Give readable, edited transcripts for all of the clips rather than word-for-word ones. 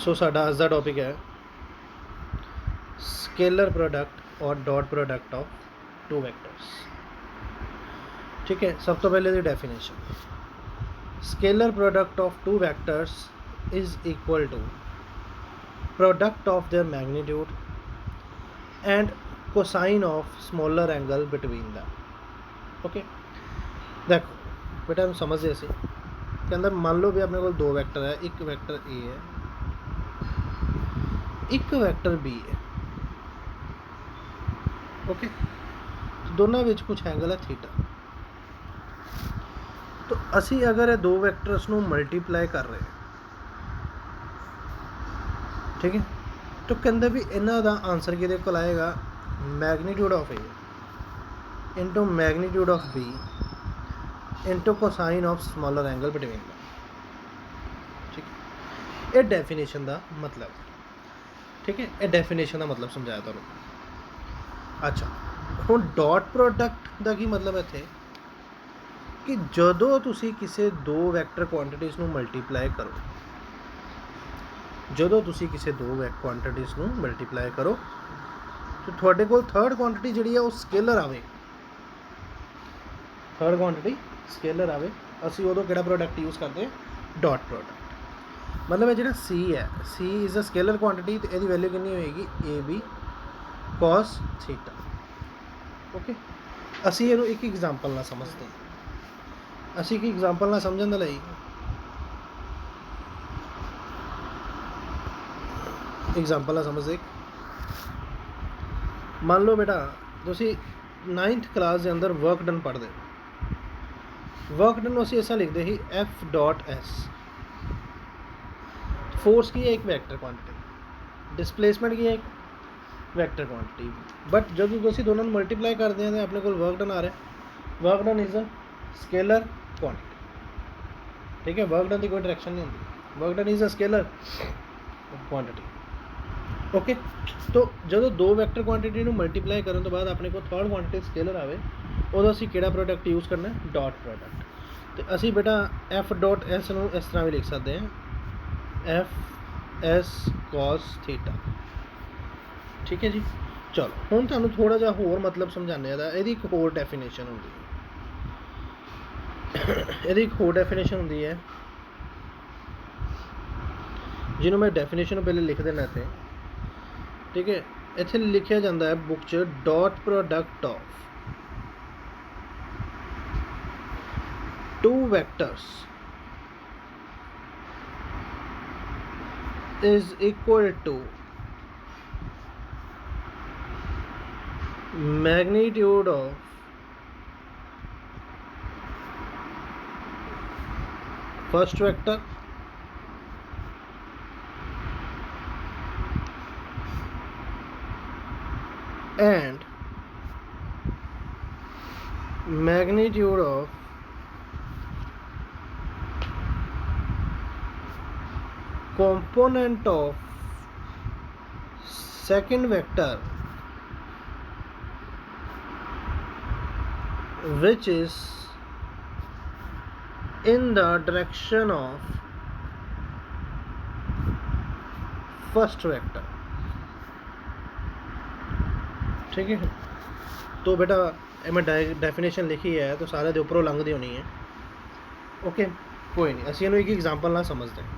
सो साडा अज दा टॉपिक है स्केलर प्रोडक्ट और dot product of two vectors. ठीक है, सब तो पहले दी definition, scalar product of two vectors is equal to product of their magnitude and cosine of smaller angle between them. Okay, देखो बेटा हम समझ गए के अंदर मान लो भी अपने को दो वैक्टर है, एक वैक्टर ए है, एक वैक्टर बी है। ओके, तो दोनों विच कुछ एंगल है थीटा। तो असी अगर दो वैक्टर्स नू मल्टीप्लाई कर रहे हैं, ठीक है, तो कहते भी इन्हों का आंसर कि आएगा magnitude of A into magnitude of B into cosine of smaller angle between them. ठीक है, ये डेफिनेशन का मतलब, ठीक है, ये डेफिनेशन का मतलब समझाया तुहानू। अच्छा, हुण डॉट प्रोडक्ट का की मतलब इत्थे कि जदों तुसी किसी दो वैक्टर क्वांटिटीज़ नू मल्टीप्लाई करो, जदों तुसी किसी दो क्वांटिटीज़ नू मल्टीप्लाई करो तो तुहाडे कोल थर्ड क्वांटिटी जिहड़ी है वो स्केलर आवे, थर्ड क्वांटिटी स्केलर आवे। असी उदों किहड़ा प्रोडक्ट यूज़ करते हैं? Dot product. मतलब जो सी है, C is a scalar quantity, तो यदी वैल्यू कितनी होएगी? A B cos theta. Okay, असी इहनूं एक एग्जाम्पल ना समझते हैं, असी एक एग्जाम्पल ना समझण दे लई एग्जाम्पल ना समझते। मान लो बेटा तुसी 9th क्लास के अंदर वर्क डन पढ़ते, वर्क डन असी ऐसा लिखते ही एफ डॉट एस। फोर्स की है एक वैक्टर क्वांटिटी, डिस्प्लेसमेंट की है एक वैक्टर क्वांटिटी, बट जो असी दोनों मल्टीप्लाई करते हैं तो अपने को वर्क डन आ रहा है। Work done is a scalar quantity. ठीक है, वर्क डन की कोई डायरेक्शन नहीं होती, work done is a scalar quantity. Okay, तो जो दो वैक्टर क्वांटिटी को मल्टीप्लाई करने तो बाद अपने को थर्ड क्वांटिटी स्केलर आए, उदों असीं किहड़ा प्रोडक्ट यूज़ करना है? Dot product. तो असी बेटा एफ डॉट एस नूं इस तरह भी लिख सकते हैं, एफ एस कॉस थीटा। ठीक है जी, चलो हुण तुहानूं थोड़ा जिहा होर मतलब समझाने दा। इहदी एक होर डेफिनेशन हुंदी है, इहदी एक होर डेफिनेशन हुंदी है जिन्हों मैं डेफिनेशन पहले लिख देना इत्थे। ठीक है, इत्थे लिखा जाता है बुक च dot product of two vectors is equal to magnitude of first vector and magnitude of component of second vector which is in the direction of first vector। ठीक है, तो बेटा मैं डेफिनेशन लिखी है तो सारे दे उपरों लंघदी होनी है। ओके, कोई नहीं, असीं एक एग्जाम्पल ना समझते हैं।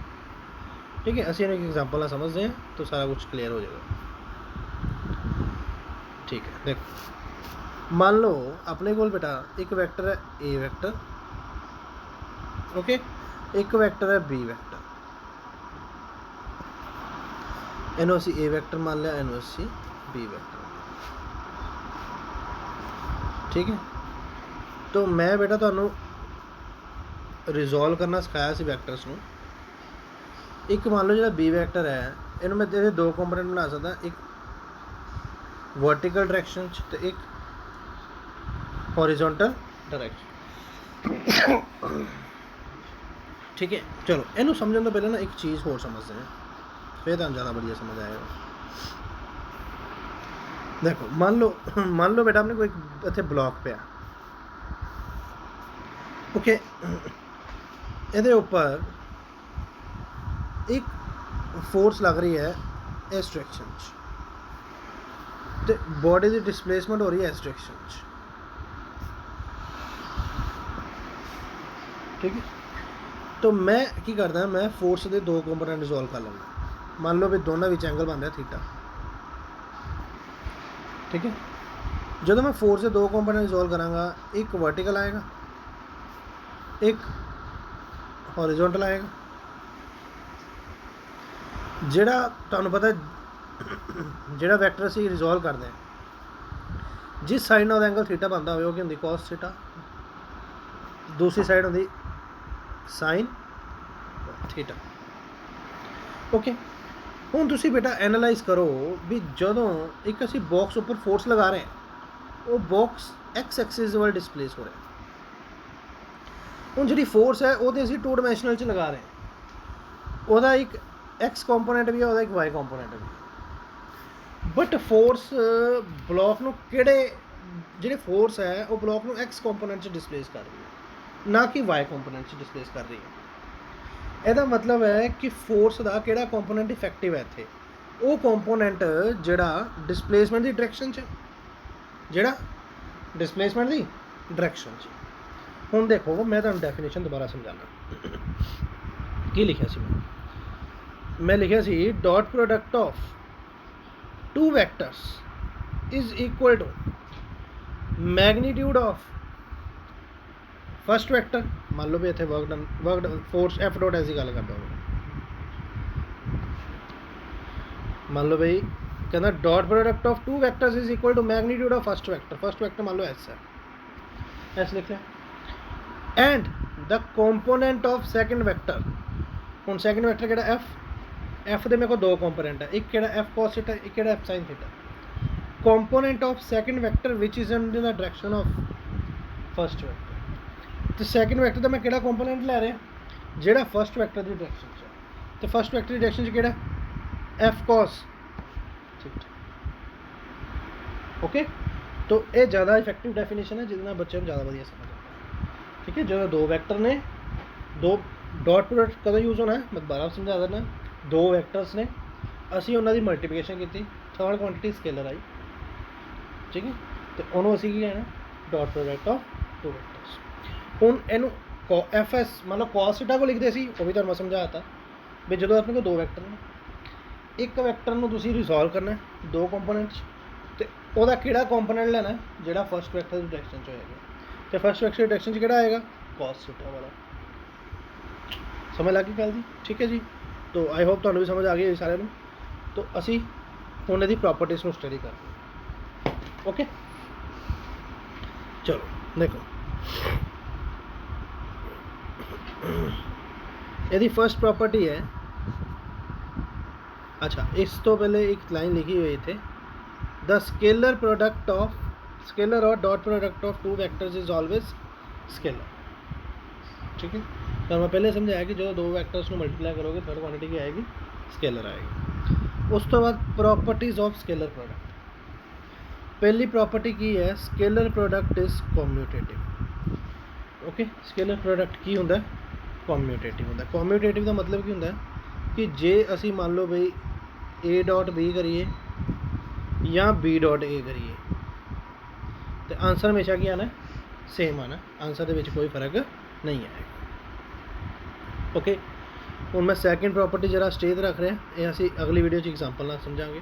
ठीक है, असीं एक एग्जाम्पल ना समझते हैं तो सारा कुछ क्लियर हो जाएगा। ठीक है, देखो मान लो अपने को बेटा एक वैक्टर है ए वैक्टर, ओके, एक वैक्टर है बी वैक्टर, इनू असीं ए वैक्टर मान लिया, इनू असीं बी वैक्टर। ठीक है, तो मैं बेटा तुहानूं रिजोल्व करना सिखाया सी वैक्टर्स नूं। एक मान लो जो बी वैक्टर है, इन्हूं मैं तेरे दो कंपोनेंट बना सकता, एक वर्टिकल डायरेक्शन तो एक हॉरिजॉन्टल डायरेक्शन। ठीक है, चलो इनू समझने तो पहले ना एक चीज़ होर समझते हैं, फिर तुहानूं ज़्यादा बढ़िया समझ आएगा। देखो मान लो बेटा अपने को एक इत्थे ब्लॉक पिया, ओके, इहदे उपर एक फोर्स लग रही है इस डायरेक्शन तो बॉडी की डिसप्लेसमेंट हो रही है इस डायरेक्शन ठीक है। तो मैं की करदा मैं फोर्स के दो कंपोनेंट रिजोल्व कर लेना। मान लो भी दोनों विच एंगल बन रहा थीटा ठीक है। जो मैं फोर्स के दो कंपोनेंट रिजोल्व करांगा एक वर्टिकल आएगा एक हॉरिजॉन्टल आएगा। ਜਿਹੜਾ ਤੁਹਾਨੂੰ ਪਤਾ ਜਿਹੜਾ ਵੈਕਟਰ ਅਸੀਂ ਰਿਜ਼ੋਲਵ ਕਰਦੇ ਹਾਂ ਜਿਸ ਸਾਈਡ ਨਾਲ ਉਹਦਾ ਐਂਗਲ ਥੀਟਾ ਬਣਦਾ ਹੋਵੇ ਉਹ ਕੀ ਹੁੰਦੀ cos ਥੀਟਾ ਦੂਸਰੀ ਸਾਈਡ ਹੁੰਦੀ sin ਥੀਟਾ ਓਕੇ। ਹੁਣ ਤੁਸੀਂ ਬੇਟਾ ਐਨਾਲਾਈਜ਼ ਕਰੋ ਵੀ ਜਦੋਂ ਇੱਕ ਅਸੀਂ ਬਾਕਸ ਉੱਪਰ ਫੋਰਸ ਲਗਾ ਰਹੇ ਹਾਂ ਉਹ ਬਾਕਸ x ਐਕਸਿਸ ਵੱਲ ਡਿਸਪਲੇਸ ਹੋ ਰਿਹਾ। ਹੁਣ ਜਿਹੜੀ ਫੋਰਸ ਹੈ ਉਹ ਤੇ ਅਸੀਂ 2 ਡਾਇਮੈਂਸ਼ਨਲ 'ਚ ਲਗਾ ਰਹੇ ਹਾਂ ਉਹਦਾ ਇੱਕ एक्स कंपोनेंट भी है और एक वाई कंपोनेंट भी बट फोर्स ब्लॉक नूं किहड़े जिहड़े फोर्स है वो ब्लॉक नूं एक्स कंपोनेंट च डिसप्लेस कर रही है ना कि वाई कंपोनेंट च डिसप्लेस कर रही है। ਇਹਦਾ मतलब है कि फोर्स का किहड़ा कंपोनेंट इफेक्टिव है इत्थे वो कंपोनेंट जिहड़ा डिसप्लेसमेंट की डायरेक्शन च जिहड़ा डिसप्लेसमेंट की डायरेक्शन च। हुण देखो मैं तुहानूं डेफिनेशन दोबारा समझाना की लिखिया सी मैं लिखा सी dot product of two vectors is equal to magnitude of first vector मान लो भी इतने वर्क फोर्स एफ डॉट ऐसी गल करता हूँ मान लो भाई कहना dot product of two vectors is equal to magnitude of first vector मान लो एस है एस लिख लिया and the component of second vector हूँ सेकंड वैक्टर केड़ा एफ दे मेरे को दो कंपोनेंट है एक केड़ा एफ कॉस थीटा एक केड़ा F sine theta component of second vector which is in the direction of first vector तो सेकंड वैक्टर का मैं केड़ा कंपोनेंट ले रहा जेड़ा फर्स्ट वैक्टर की डायरेक्शन च तो फर्स्ट वैक्टर की डायरेक्शन च केड़ा एफ कॉस थीटा ओके। तो ये ज़्यादा इफेक्टिव डेफिनेशन है जिससे बच्चे को ज़्यादा बढ़िया समझ आता है ठीक है। जो दो वैक्टर ने दो डॉट प्रोडक्ट कदों यूज़ होना है मैं दोबारा समझा देना दो वैक्टर्स ने असी उन्होंने मल्टीप्लिकेशन की थर्ड क्वांटिटी स्केलर आई ठीक है तो उन्होंने असी की लेना dot product of two vectors. हुण इनू एफ एस मतलब कॉस थीटा को लिखते सी वो भी तुहानूं मैं समझाता भी जो अपने को दो वैक्टर ने एक वैक्टर नूं तुसीं रिजोल्व करना दो कंपोनेंट्स तो वह किहड़ा कंपोनेंट लेना जिहड़ा फर्स्ट वैक्टर की डायरेक्शन च होएगा तो फर्स्ट वैक्टर की डायरेक्शन च किहड़ा आएगा कॉस थीटा वाला। समझ लग गई गल जी ठीक है जी। तो आई होप तुहानूं भी समझ आ गई सारे नूं। तो असी हुण इहदी प्रॉपर्टीज़ नूं स्टडी करते हैं ओके। चलो देखो यदि फर्स्ट प्रॉपर्टी है अच्छा इस तो पहले एक लाइन लिखी हुई the the scalar product of scalar और dot product of two vectors is always scalar ठीक है। तो मैं पहले समझाया कि जो दो वैक्टर्स को मल्टीप्लाई करोगे थर्ड क्वांटिटी की आएगी स्केलर आएगी। उस तो बाद प्रॉपर्टीज़ ऑफ स्केलर प्रोडक्ट पहली प्रॉपर्टी की है scalar product is commutative okay. Scalar product की होंदा कॉम्यूटेटिव होंदा कॉम्यूटेटिव का मतलब की होंदा कि जे असी मान लो भाई ए डॉट बी करिए या बी डॉट ए करिए तो आंसर हमेशा की आना सेम आना आंसर के कोई फर्क नहीं आएगा ओके। हुण मैं सैकेंड प्रॉपर्टी जरा स्टेज रख रहा ये असी अगली वीडियो एग्जाम्पल ना समझांगे।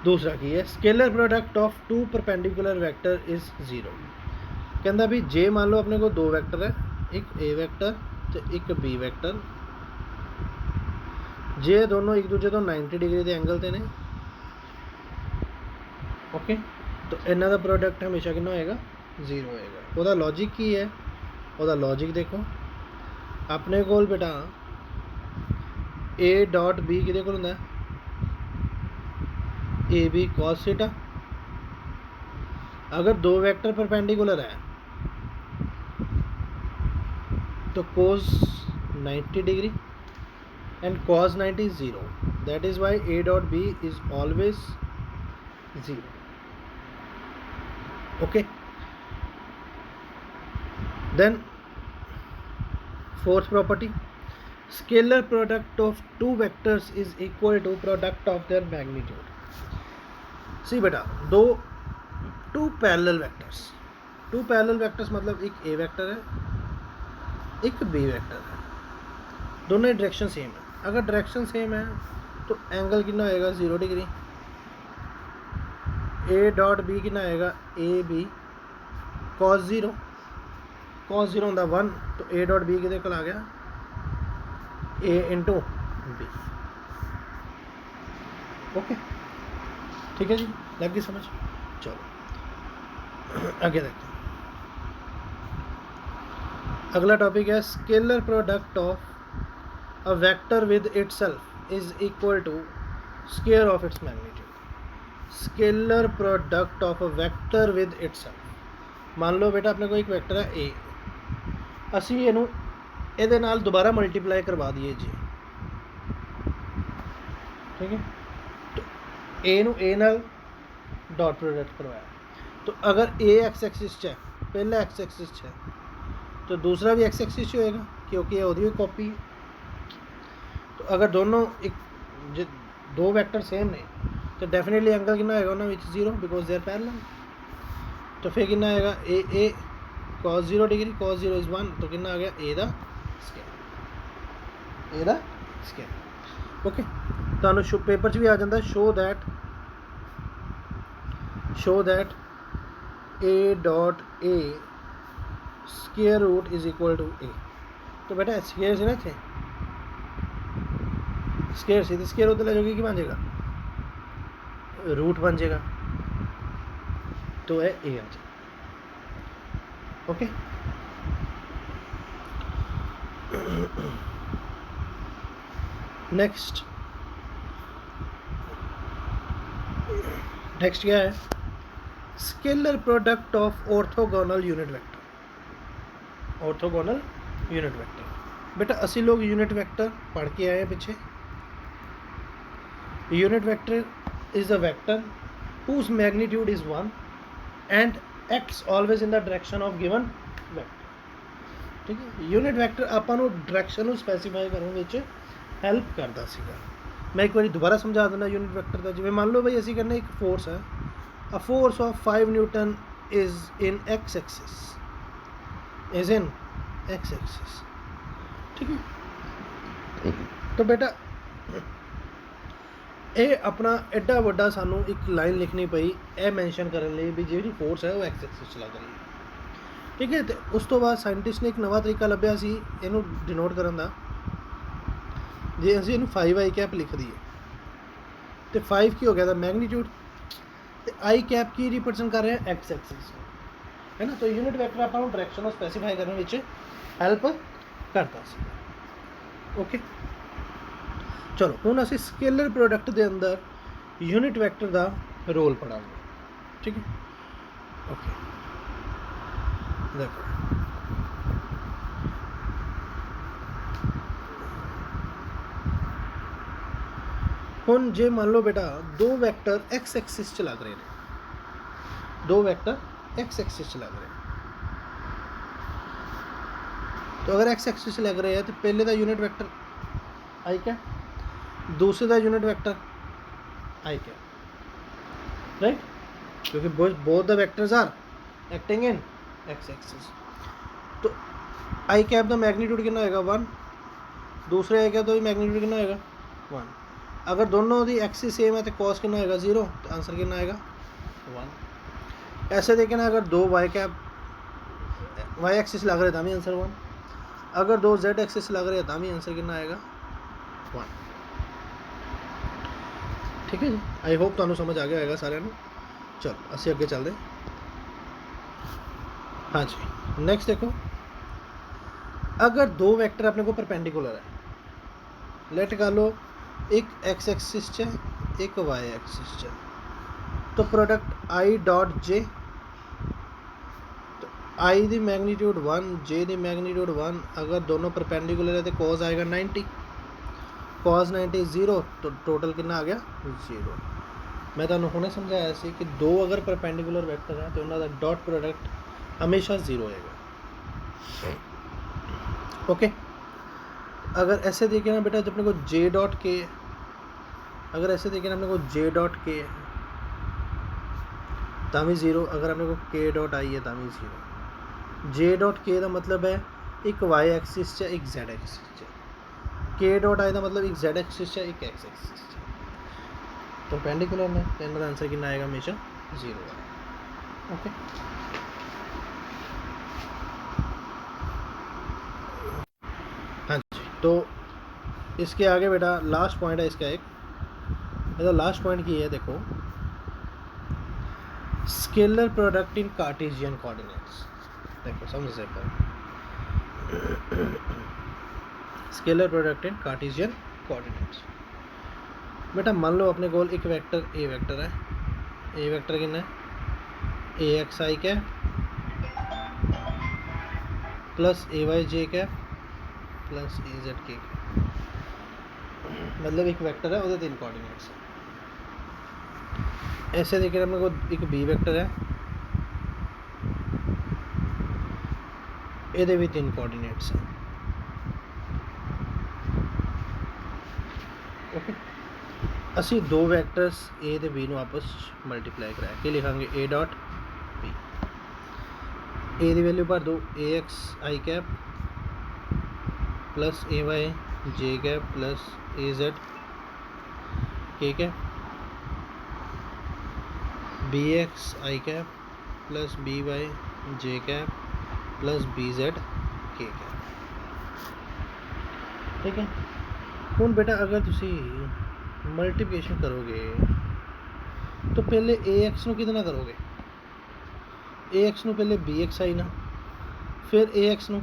दूसरा की है scalar product of two perpendicular vector is zero कहता भी जे मान लो अपने को दो वैक्टर है एक ए वैक्टर तो एक बी वैक्टर जे दोनों एक दूजे तो 90 डिग्री के एंगल से ने ओके। तो इन्हों का प्रोडक्ट हमेशा कितना होएगा जीरो होएगा। वह लॉजिक की है वह लॉजिक देखो अपने को बेटा ए डॉट बी कि होंगे ए बी कॉस थीटा अगर दो वैक्टर परपेंडिकुलर है तो कोस 90 degree and cos 90 is 0 that is why a dot b is always 0 okay। then fourth property scalar product of two vectors is equal to product of their magnitude. See बेटा, two parallel vectors मतलब एक ए vector है, एक B vector है, दोनों direction same है। अगर direction same है तो एंगल कितना होएगा 0 डिग्री। ए डॉट बी कितना आएगा ए बी कॉस जीरो होंदा 1, तो ए डॉट बी किहदे कोल आ गया ए इंटू बी। ओके, ठीक है जी, लग गई समझ। चलो आगे देखते हैं। अगला टॉपिक है scalar product of a vector with itself is equal to square of its magnitude. Scalar product of a vector with itself. मान लो बेटा अपने को एक वेक्टर है ए, ਅਸੀਂ ਇਹਨੂੰ ਇਹਦੇ ਨਾਲ दोबारा मल्टीप्लाई करवा दिए जी, ठीक है। तो ए नू ए नाल डॉट प्रोडक्ट करवाया, तो अगर ए एक्स एक्सिस है, पहला एक्स एक्सिस है तो दूसरा भी एक्स एक्सिस होएगा क्योंकि ये ओदी भी कॉपी है। तो अगर दोनों एक दो वैक्टर सेम ने तो डेफिनेटली एंगल कितना होएगा उन्होंने विच 0 बिकॉज दे आर पैरेलल। तो फिर कितना आएगा ए cos 0 डिग्री, cos 0 इज 1, तो कितना आ गया ए दा स्क्वायर। ओके, तो पेपर च भी आ जाता है show that a dot a square root is equal to a. तो बेटा स्क्वायर से ना इतने स्क्वायर से, तो स्क्वायर उधर ले जाओगे कि बन जाएगा रूट बन जाएगा, तो है ए आ जाएगा। ओके, नेक्स्ट क्या है scalar product of orthogonal unit vector. बेटा असी लोग यूनिट वेक्टर पढ़ के आए हैं पीछे। Unit vector is a vector whose magnitude is 1 and acts always in the direction of given vector। ठीक है, यूनिट वेक्टर ਆਪਾਂ ਨੂੰ डायरेक्शन ਨੂੰ स्पैसीफाई ਕਰਨ ਵਿੱਚ हेल्प करता ਸੀਗਾ। मैं एक बार दोबारा समझा देना यूनिट वेक्टर का। जिवें मान लो भाई असी कहने एक फोर्स है, a force of 5 Newton is in X axis, ठीक है। तो बेटा ये अपना एडा वड्डा सानू एक लाइन लिखनी पई ए मैंशन करने लिए भी जी फोर्स है वो एक्स एक्सिस चला रही है, ठीक है। तो उस तो बाद साइंटिस्ट ने एक नवा तरीका लभ्या सी इनू डिनोट करन दा। जे असीं इनू 5 कैप लिख दईए तो 5 की हो गया मैग्नीट्यूड, तो आई कैप की रिप्रजेंट कर रहे हैं एक्स एक्सिस, है ना। तो यूनिट वैक्टर आपां नूं डायरेक्शन नूं स्पैसीफाई करने विच हेल्प करता सी। ओके, चलो हुण असीं स्केलर प्रोडक्ट के अंदर यूनिट वैक्टर का रोल पढ़ांगे, ठीक है। ओके, देखो हुण जे मान लो बेटा दो वैक्टर एक्स एक्सिस च लग रहे हैं, तो अगर एक्स एक्सिस लग रहे हैं तो पहले का यूनिट वैक्टर आई क्या, दूसरे का यूनिट वैक्टर आई क्या, राइट, क्योंकि both the vectors are acting in X axis. तो आई कैप का मैग्नीट्यूड कितना होएगा 1, दूसरे आई कैप का भी मैग्नीट्यूड कितना होएगा 1। अगर दोनों की एक्सिस सेम है तो कॉस कितना होएगा 0, तो आंसर कितना आएगा 1। ऐसे देखना अगर दो वाई एक्सिस लग रहे तो भी आंसर 1, अगर दो जेड एक्सिस लग रहे हैं तो भी आंसर कितना आएगा 1। ठीक है जी, आई होप तुहानू समझ आ गया होगा सारे। चलो असी अगे चलते। हाँ जी, नेक्स्ट देखो, अगर दो वैक्टर अपने को परपेंडिकुलर है, लेट कर लो एक एक्स एक्सिस है एक वाई एक्सिस है, तो प्रोडक्ट आई डॉट जे, तो आई दी मैग्नीट्यूड 1 जे दी मैग्नीट्यूड 1, अगर दोनों परपेंडिकुलर है तो कॉस आएगा 90, कॉस 90 0, तो टोटल कितना आ गया 0। मैं तुहानू हुणे समझाया सी कि दो अगर परपेंडिकुलर वैक्टर है तो उन्होंने डॉट प्रोडक्ट हमेशा 0 होएगा। ओके, अगर ऐसे देखें ना बेटा, जब अपने को जे डॉट के, अगर ऐसे देखें ना अपने को जे डॉट के तामी ज़ीरो, अगर अपने को के डॉट आई है तामी ज़ीरो। जे डॉट के का मतलब है एक वाई एक्सिस च एक जेड एक्सिस च, के डॉट आई का मतलब एक जेड एक्सिस च एक एक्स एक्सिस च, परपेंडिकुलर ने, तो इनका आंसर कितना आएगा हमेशा जीरो है। ओके, हाँ जी। तो इसके आगे बेटा लास्ट पॉइंट है इसका, एक मतलब लास्ट पॉइंट की है, देखो scalar product in Cartesian coordinates. देखो समझ सकते हो, scalar product in Cartesian coordinates. बेटा मान लो अपने गोल एक वेक्टर ए वेक्टर है, ए वेक्टर कितना है ए x I cap plus a Y J cap plus a Z के कैप, मतलब एक वेक्टर है, वो तीन कोऑर्डिनेट्स है। ऐसे देखिए अपने को एक बी वेक्टर है, ये भी तीन कोऑर्डिनेट्स हैं। ओके, असी दो वैक्टर्स ए ते बी आपस मल्टीप्लाई कराया, कि लिखांगे ए डॉट बी, ए की वैल्यू भर दो ए x I cap plus a Y J cap plus a Z के कैप, बी एक्स आई कैप प्लस बी वाई जे कैप प्लस बी जेड के कैप। ठीक है, हुण बेटा अगर तुसी मल्टीप्लिकेशन करोगे तो पहले ए एक्स नू कितना करोगे, ए एक्स नू पहले बी एक्स आई ना, फिर ए एक्स नू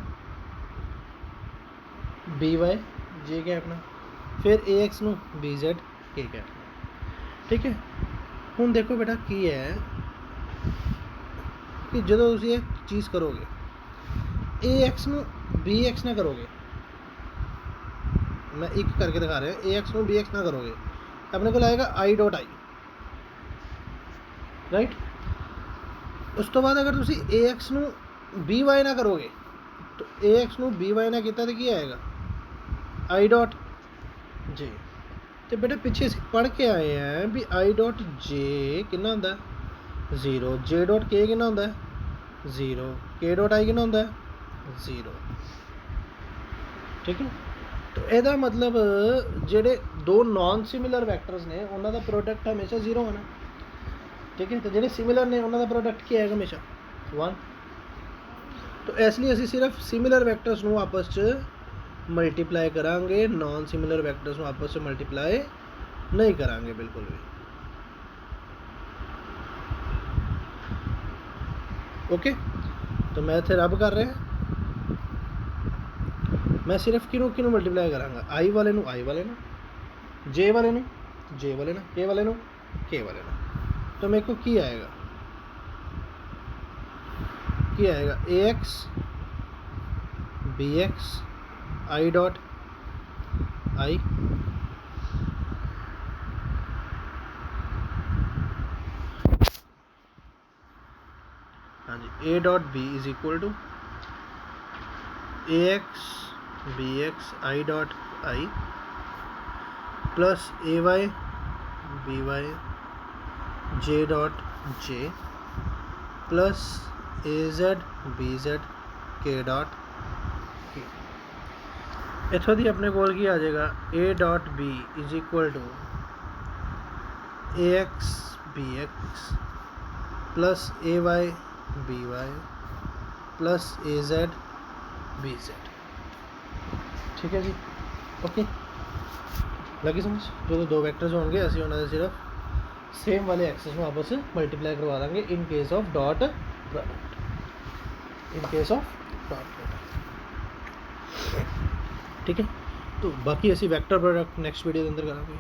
बी वाई जे कैप ना, फिर ए एक्स नू बी जेड के कैप। ठीक है, हुण देखो बेटा की है कि जो तुसी एक चीज़ करोगे ए एक्स नू बी एक्स ना करोगे, मैं एक करके दिखा रहा हूँ, ए एक्स नू बी एक्स ना करोगे, अपने को आएगा आई डॉट आई, राइट। उस तो बाद अगर तुसी ए एक्स नू बी वाई ना करोगे, तो ए एक्स नू बी वाई ना किया तो की आएगा आई डॉट जे। तो बेटा पिछे पढ़ के आए हैं भी आई डॉट जे कितना होंदा है जीरो, जे डॉट के कितना होंदा है जीरो, के डॉट आई कितना होंदा है जीरो। ठीक है, तो ਇਹਦਾ मतलब ਜਿਹੜੇ दो नॉन सिमिलर वैक्टर्स ने उन्होंने प्रोडक्ट हमेशा जीरो होना। ठीक है, तो ਜਿਹੜੇ सिमिलर ने उन्होंने प्रोडक्ट क्या है हमेशा वन। तो इसलिए ਅਸੀਂ सिर्फ सिमिलर वैक्टर्स ਨੂੰ आपस ਚ मल्टीप्लाई करांगे, नॉन सिमिलर वैक्टर्स ਨੂੰ आपस ਚ मल्टीप्लाई नहीं करांगे बिल्कुल भी। ओके, तो मैं इतने रब कर रहा, मैं सिर्फ किनू किनू मल्टीप्लाई करांगा, आई वाले नू आई वाले ना, जे वाले नू जे वाले ना, के वाले नू के वाले ना। तो मेरे को की आएगा a x b x i dot i हाँ जी, a dot b is equal to a x b x i dot i plus a y b y j dot j plus a z b z k dot k. इतों की अपने कोल की आ जाएगा a dot b is equal to a x b x plus a y b y plus a z b z. ठीक है जी, okay लगी समझ। जो दो वैक्टर्स होंगे असी उन्होंने सिर्फ सेम वाले एक्सेस में आपस में मल्टीप्लाई करवा देंगे in case of dot product, in case of dot product. ठीक है, तो बाकी असी वैक्टर प्रोडक्ट नैक्सट वीडियो के अंदर करेंगे।